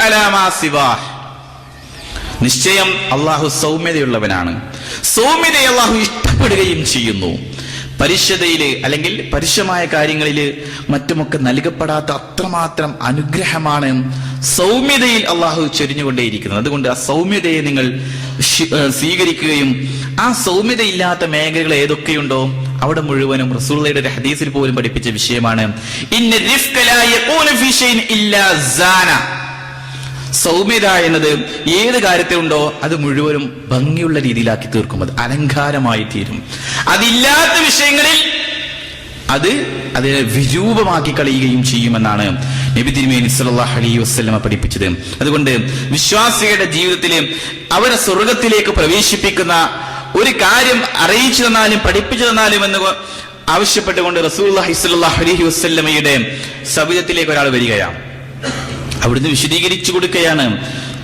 അലാ മാ സിവാഹ്. നിശ്ചയം അള്ളാഹു സൗമ്യതയുള്ളവനാണ്. സൗമ്യതയെ അള്ളാഹു ഇഷ്ടപ്പെടുകയും ചെയ്യുന്നു. പരിശുദ്ധയില് അല്ലെങ്കിൽ പരുഷമായ കാര്യങ്ങളില് മറ്റുമൊക്കെ നൽകപ്പെടാത്ത അത്രമാത്രം അനുഗ്രഹമാണ് സൗമ്യതയിൽ അള്ളാഹു ചൊരിഞ്ഞുകൊണ്ടേയിരിക്കുന്നത്. അതുകൊണ്ട് ആ സൗമ്യതയെ നിങ്ങൾ സ്വീകരിക്കുകയും ആ സൗമ്യതയില്ലാത്ത മേഖലകൾ ഏതൊക്കെയുണ്ടോ അവിടെ മുഴുവനും റസൂലുള്ളാഹിയുടെ ഒരു ഹദീസിൽ പോലും പഠിപ്പിച്ച വിഷയമാണ് ഇന്ന റിഫ്ക ലാ യകൂനു ഫീ ഷൈഇൻ ഇല്ലാ സാന. സൗമ്യത എന്നത് ഏത് കാര്യത്തിലുണ്ടോ അത് മുഴുവനും ഭംഗിയുള്ള രീതിയിലാക്കി തീർക്കും, അത് അലങ്കാരമായി തീരും. അതില്ലാത്ത വിഷയങ്ങളിൽ അതിനെ വിരൂപമാക്കി കളയുകയും ചെയ്യുമെന്നാണ് നബി തിരുമേനി സല്ലല്ലാഹു അലൈഹി വസല്ലമ പഠിപ്പിച്ചത്. അതുകൊണ്ട് വിശ്വാസികളുടെ ജീവിതത്തിൽ അവരെ സ്വർഗത്തിലേക്ക് പ്രവേശിപ്പിക്കുന്ന ഒരു കാര്യം അറിയിച്ചു തന്നാലും പഠിപ്പിച്ചു തന്നാലും എന്ന് ആവശ്യപ്പെട്ടുകൊണ്ട് റസൂലുള്ളാഹി സ്വല്ലല്ലാഹു അലൈഹി വസല്ലമയുടെ സവിധത്തിലേക്ക് ഒരാൾ വരികയാണ്. അവിടുന്ന് വിശദീകരിച്ചു കൊടുക്കുകയാണ്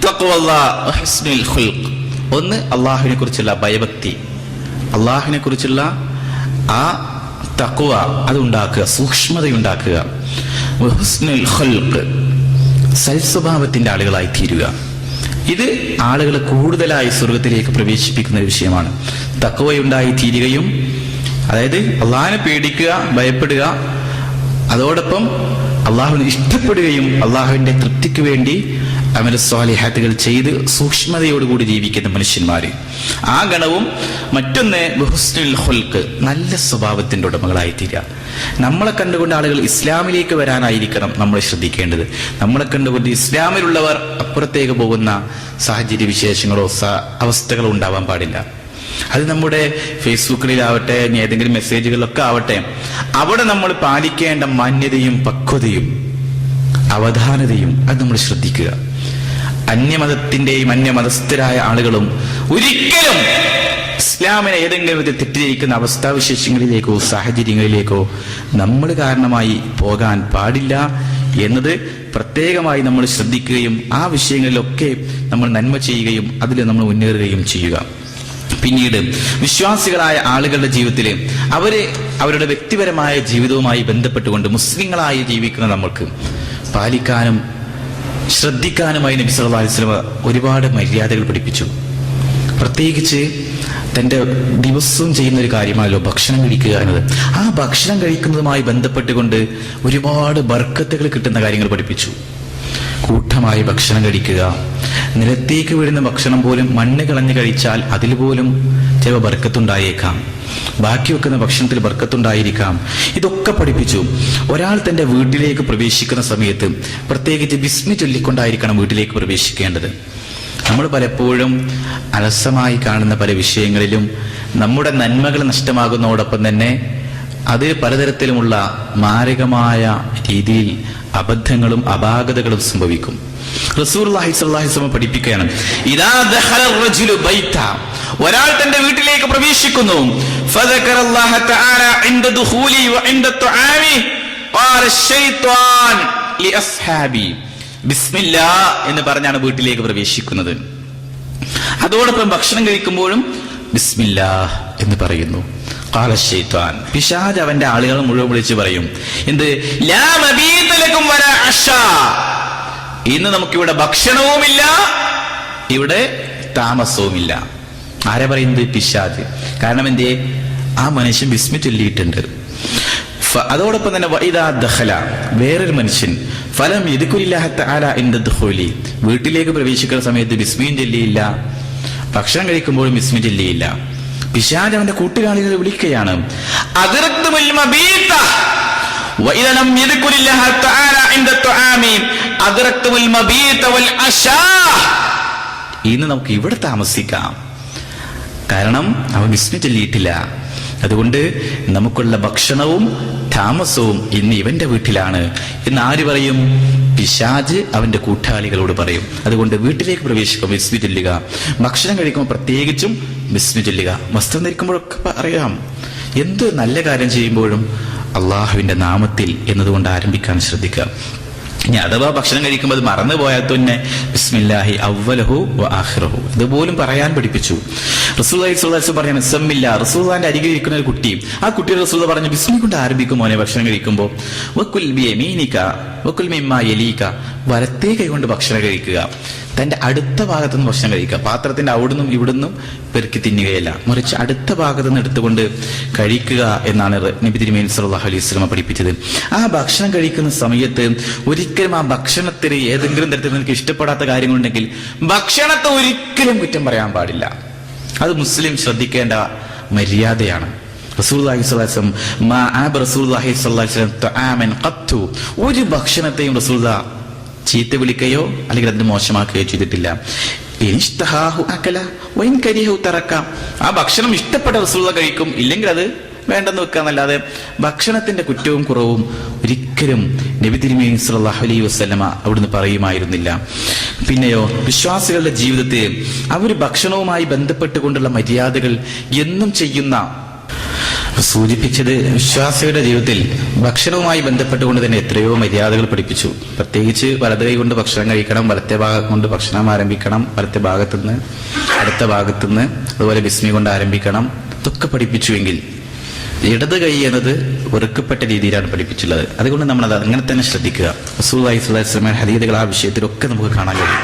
തഖ്വല്ലാഹ് ഹുസ്നുൽ ഖുൽഖ്. ഒന്ന്, അള്ളാഹുവിനെ കുറിച്ചുള്ള ഭയഭക്തി, അള്ളാഹുവിനെ കുറിച്ചുള്ള ആ തഖ്വ അതുണ്ടാക്കുക, സൂക്ഷ്മതയുണ്ടാക്കുക. ഹുസ്നുൽ ഖുൽഖ്, സൽസ്വഭാവത്തിന്റെ ആളുകളായി തീരുക. ഇത് ആളുകളെ കൂടുതലായി സ്വർഗത്തിലേക്ക് പ്രവേശിപ്പിക്കുന്ന ഒരു വിഷയമാണ്. തഖ്വയുണ്ടായി തീരുകയും, അതായത് അള്ളാഹിനെ പേടിക്കുക, ഭയപ്പെടുക, അതോടൊപ്പം അള്ളാഹുവിനെ ഇഷ്ടപ്പെടുകയും അള്ളാഹുവിന്റെ തൃപ്തിക്ക് വേണ്ടി അമല സ്വാലിഹാത്തുകൾ ചെയ്ത് സൂക്ഷ്മതയോടുകൂടി ജീവിക്കുന്ന മനുഷ്യന്മാര്, ആ ഗണവും. മറ്റൊന്ന് ഹുസ്നുൽ ഖുൽഖ്, നല്ല സ്വഭാവത്തിന്റെ ഉടമകളായിത്തീരുക. നമ്മളെ കണ്ടുകൊണ്ട് ആളുകൾ ഇസ്ലാമിലേക്ക് വരാനായിരിക്കണം നമ്മൾ ശ്രദ്ധിക്കേണ്ടത്. നമ്മളെ കണ്ടുകൊണ്ട് ഇസ്ലാമിലുള്ളവർ അപ്പുറത്തേക്ക് പോകുന്ന സാഹചര്യ വിശേഷങ്ങളോ അവസ്ഥകളോ ഉണ്ടാവാൻ പാടില്ല. അത് നമ്മുടെ ഫേസ്ബുക്കിലാവട്ടെ, ഏതെങ്കിലും മെസ്സേജുകളിലൊക്കെ ആവട്ടെ, അവിടെ നമ്മൾ പാലിക്കേണ്ട മാന്യതയും പക്വതയും അവധാനതയും അത് നമ്മൾ ശ്രദ്ധിക്കുക. അന്യമതത്തിന്റെയും അന്യമതസ്ഥരായ ആളുകളും ഒരിക്കലും ഇസ്ലാമിനെ ഏതെങ്കിലും വിധത്തിൽ തെറ്റിദ്ധരിക്കുന്ന അവസ്ഥാവിശേഷങ്ങളിലേക്കോ സാഹചര്യങ്ങളിലേക്കോ നമ്മൾ കാരണമായി പോകാൻ പാടില്ല എന്നത് പ്രത്യേകമായി നമ്മൾ ശ്രദ്ധിക്കുകയും ആ വിഷയങ്ങളിലൊക്കെ നമ്മൾ നന്മ ചെയ്യുകയും അതിൽ നമ്മൾ മുന്നേറുകയും ചെയ്യുക. പിന്നീട് വിശ്വാസികളായ ആളുകളുടെ ജീവിതത്തിൽ അവരുടെ വ്യക്തിപരമായ ജീവിതവുമായി ബന്ധപ്പെട്ടുകൊണ്ട് മുസ്ലിങ്ങളായി ജീവിക്കുന്ന നമ്മൾക്ക് പാലിക്കാനും ശ്രദ്ധിക്കാനുമായി നബി സല്ലല്ലാഹു അലൈഹി വസല്ലം ഒരുപാട് മര്യാദകൾ പഠിപ്പിച്ചു. പ്രത്യേകിച്ച് തന്റെ ദിവസവും ചെയ്യുന്ന ഒരു കാര്യമാണല്ലോ ഭക്ഷണം കഴിക്കുക എന്നത്. ആ ഭക്ഷണം കഴിക്കുന്നതുമായി ബന്ധപ്പെട്ടുകൊണ്ട് ഒരുപാട് ബർക്കത്തുകൾ കിട്ടുന്ന കാര്യങ്ങൾ പഠിപ്പിച്ചു. കൂട്ടമായി ഭക്ഷണം കഴിക്കുക, നിലത്തേക്ക് വീഴുന്ന ഭക്ഷണം പോലും മണ്ണ് കളഞ്ഞു കഴിച്ചാൽ അതിൽ പോലും ചില ബർക്കത്തുണ്ടായേക്കാം, ബാക്കി വെക്കുന്ന ഭക്ഷണത്തിൽ ബർക്കത്തുണ്ടായിരിക്കാം. ഇതൊക്കെ പഠിപ്പിച്ചു. ഒരാൾ തന്റെ വീട്ടിലേക്ക് പ്രവേശിക്കുന്ന സമയത്ത് പ്രത്യേകിച്ച് ബിസ്മി ചൊല്ലിക്കൊണ്ടായിരിക്കണം വീട്ടിലേക്ക് പ്രവേശിക്കേണ്ടത്. നമ്മൾ പലപ്പോഴും അലസമായി കാണുന്ന പല വിഷയങ്ങളിലും നമ്മുടെ നന്മകൾ നഷ്ടമാകുന്നതോടൊപ്പം തന്നെ അത് പലതരത്തിലുമുള്ള മാരകമായ രീതിയിൽ അബദ്ധങ്ങളും അപാകതകളും സംഭവിക്കും. റസൂലുള്ളാഹി സ്വല്ലല്ലാഹു അലൈഹി വസല്ലം പഠിപ്പിക്കുകയാണ്, ഇദാ ദഖല റജുലു ബൈത, ഒരാൾ തന്റെ വീട്ടിലേക്ക് പ്രവേശിക്കുന്നു, ഫദകറല്ലാഹ തആല ഇൻദ ദുഖൂലി വഇൻദ തുആമി ഖാല ശൈത്വാൻ ലിഅസ്ഹാബി, ബിസ്മില്ലാഹ് എന്ന് പറഞ്ഞാണ് വീട്ടിലേക്ക് പ്രവേശിക്കുന്നത്. അതോടൊപ്പം ഭക്ഷണം കഴിക്കുമ്പോഴും ബിസ്മില്ലാഹ് എന്ന് പറയുന്നു. ഖാല ശൈത്വാൻ, പിശാച് അവന്റെ ആളുകളെ മുഴുവൻ വിളിച്ച് പറയും, എന്ത്, ലാ മബീത ലക്കും വലാ അശാ, ഇന്ന് നമുക്കിവിടെ ഭക്ഷണവുമില്ല, ഇവിടെ താമസവുമില്ല. ആരാ പറയുന്നത്? പിശാച്. കാരണം എന്തേ? ആ മനുഷ്യൻ ബിസ്മി ചൊല്ലിയിട്ടുണ്ട്. അതോടൊപ്പം തന്നെ വഇദാ ദഖല, വേറൊരു മനുഷ്യൻ, ഫലം യദ്കുരില്ലാഹ തആല ഇൻദ ദുഖൂലി, വീട്ടിലേക്ക് പ്രവേശിക്കുന്ന സമയത്ത് ബിസ്മിയും ചൊല്ലിയില്ല, ഭക്ഷണം കഴിക്കുമ്പോഴും ബിസ്മി ചൊല്ലിയില്ല. പിശാച് അവന്റെ കൂട്ടുകാരികളെ വിളിക്കുകയാണ്, അദ്റക്തുൽ മബീത വഇദാ ലം യദ്കുരില്ലാഹ തആല ഇൻദ തുആമി അദ്റക്തുൽ മബീത വൽ അശാ, ഇന്ന് നമുക്ക് ഇവിടെ താമസിക്കാം, കാരണം അവൻ ബിസ്മി ചൊല്ലിയിട്ടില്ല. അതുകൊണ്ട് നമുക്കുള്ള ഭക്ഷണവും താമസവും ഇന്ന് ഇവന്റെ വീട്ടിലാണ് എന്ന് ആര് പറയും? പിശാച് അവന്റെ കൂട്ടാളികളോട് പറയും. അതുകൊണ്ട് വീട്ടിലേക്ക് പ്രവേശിക്കുമ്പോൾ ബിസ്മി ചൊല്ലുക, ഭക്ഷണം കഴിക്കുമ്പോൾ പ്രത്യേകിച്ചും ബിസ്മി ചൊല്ലുക, വസ്ത്രം ധരിക്കുമ്പോഴൊക്കെ പറയാം. എന്ത് നല്ല കാര്യം ചെയ്യുമ്പോഴും അള്ളാഹുവിന്റെ നാമത്തിൽ എന്നതുകൊണ്ട് ആരംഭിക്കാൻ ശ്രദ്ധിക്കുക. ഇനി അഥവാ ഭക്ഷണം കഴിക്കുമ്പോൾ അത് മറന്നു പോയാൽ തന്നെ ബിസ്മില്ലാഹി അവ്വലഹു വ ആഖിറഹു ഇതുപോലും പറയാൻ പഠിപ്പിച്ചു. റസൂലുള്ളാഹി സ്വല്ലല്ലാഹു അലൈഹി വസല്ലം പറഞ്ഞു സമ്മില്ല. റസൂലുള്ളാഹിന്റെ അരികിൽ ഇരിക്കുന്ന ഒരു കുട്ടി, ആ കുട്ടിയുടെ റസൂൽ പറഞ്ഞു ബിസ്മി കൊണ്ട് ആരംഭിക്കും മോനെ ഭക്ഷണം കഴിക്കുമ്പോൾ. വക്കുൽ ബിയമീനിക വക്കുൽ മിമ്മാ യലീക, വലത്തേ കൈകൊണ്ട് ഭക്ഷണം കഴിക്കുക. തന്റെ അടുത്ത ഭാഗത്തു നിന്ന് ഭക്ഷണം കഴിക്കുക. പാത്രത്തിന്റെ അവിടുന്നും ഇവിടുന്നും പെറുക്കി തിന്നുകയല്ല, മറിച്ച് അടുത്ത ഭാഗത്തു നിന്ന് എടുത്തുകൊണ്ട് കഴിക്കുക എന്നാണ് നബി തിരുമേനി സല്ലല്ലാഹു അലൈഹി വസല്ലം പഠിപ്പിച്ചത്. ആ ഭക്ഷണം കഴിക്കുന്ന സമയത്ത് ഒരിക്കലും ആ ഭക്ഷണത്തിന് ഏതെങ്കിലും തരത്തിൽ നിനക്ക് ഇഷ്ടപ്പെടാത്ത കാര്യങ്ങളുണ്ടെങ്കിൽ ഭക്ഷണത്തെ ഒരിക്കലും കുറ്റം പറയാൻ പാടില്ല. അത് മുസ്ലിം ശ്രദ്ധിക്കേണ്ട മര്യാദയാണ്. റസൂലുള്ളാഹി സ്വല്ലല്ലാഹു അലൈഹി വസല്ലം മാ അബ റസൂലുള്ളാഹി സ്വല്ലല്ലാഹു അലൈഹി വസല്ലം തആമൻ ഖത്തു, ഒരു ഭക്ഷണത്തെയും റസൂലുള്ളാഹി ചീത്ത വിളിക്കുകയോ അല്ലെങ്കിൽ അതിന് മോശമാക്കുകയോ ചെയ്തിട്ടില്ല. ഇനിഷ്തഹാഹു അകല വഇൻ കരിഹു തറക, ആ ഭക്ഷണം ഇഷ്ടപ്പെട്ട റസൂലുള്ളാഹി കഴിക്കും, ഇല്ലെങ്കിൽ അത് വേണ്ടെന്ന് വെക്കാന്നല്ലാതെ ഭക്ഷണത്തിന്റെ കുറ്റവും കുറവും ഒരിക്കലും നബി തിരുമേനി സല്ലല്ലാഹു അലൈഹി വസല്ലമ അവിടുന്ന് പറയുമായിരുന്നില്ല. പിന്നെയോ വിശ്വാസികളുടെ ജീവിതത്തെ അവർ ഭക്ഷണവുമായി ബന്ധപ്പെട്ടുകൊണ്ടുള്ള മര്യാദകൾ എന്നും ചെയ്യുന്ന സൂചിപ്പിച്ചത് വിശ്വാസികളുടെ ജീവിതത്തിൽ ഭക്ഷണവുമായി ബന്ധപ്പെട്ടുകൊണ്ട് തന്നെ എത്രയോ മര്യാദകൾ പഠിപ്പിച്ചു. പ്രത്യേകിച്ച് വലത് കൈ കൊണ്ട് ഭക്ഷണം കഴിക്കണം, വലത്തെ ഭാഗം കൊണ്ട് ഭക്ഷണം ആരംഭിക്കണം, വലത്തെ ഭാഗത്തുനിന്ന് അടുത്ത ഭാഗത്തുനിന്ന്, അതുപോലെ ബിസ്മി കൊണ്ട് ആരംഭിക്കണം. ഇതൊക്കെ പഠിപ്പിച്ചുവെങ്കിൽ ഇടത് കൈ എന്നത് വെറുക്കപ്പെട്ട രീതിയിലാണ് പഠിപ്പിച്ചുള്ളത്. അതുകൊണ്ട് നമ്മൾ അത് അങ്ങനെ തന്നെ ശ്രദ്ധിക്കുക. റസൂലുള്ളാഹി സ്വല്ലല്ലാഹു അലൈഹി വസല്ലം ഹദീസുകൾ ആ വിഷയത്തിലൊക്കെ നമുക്ക് കാണാൻ കഴിയും.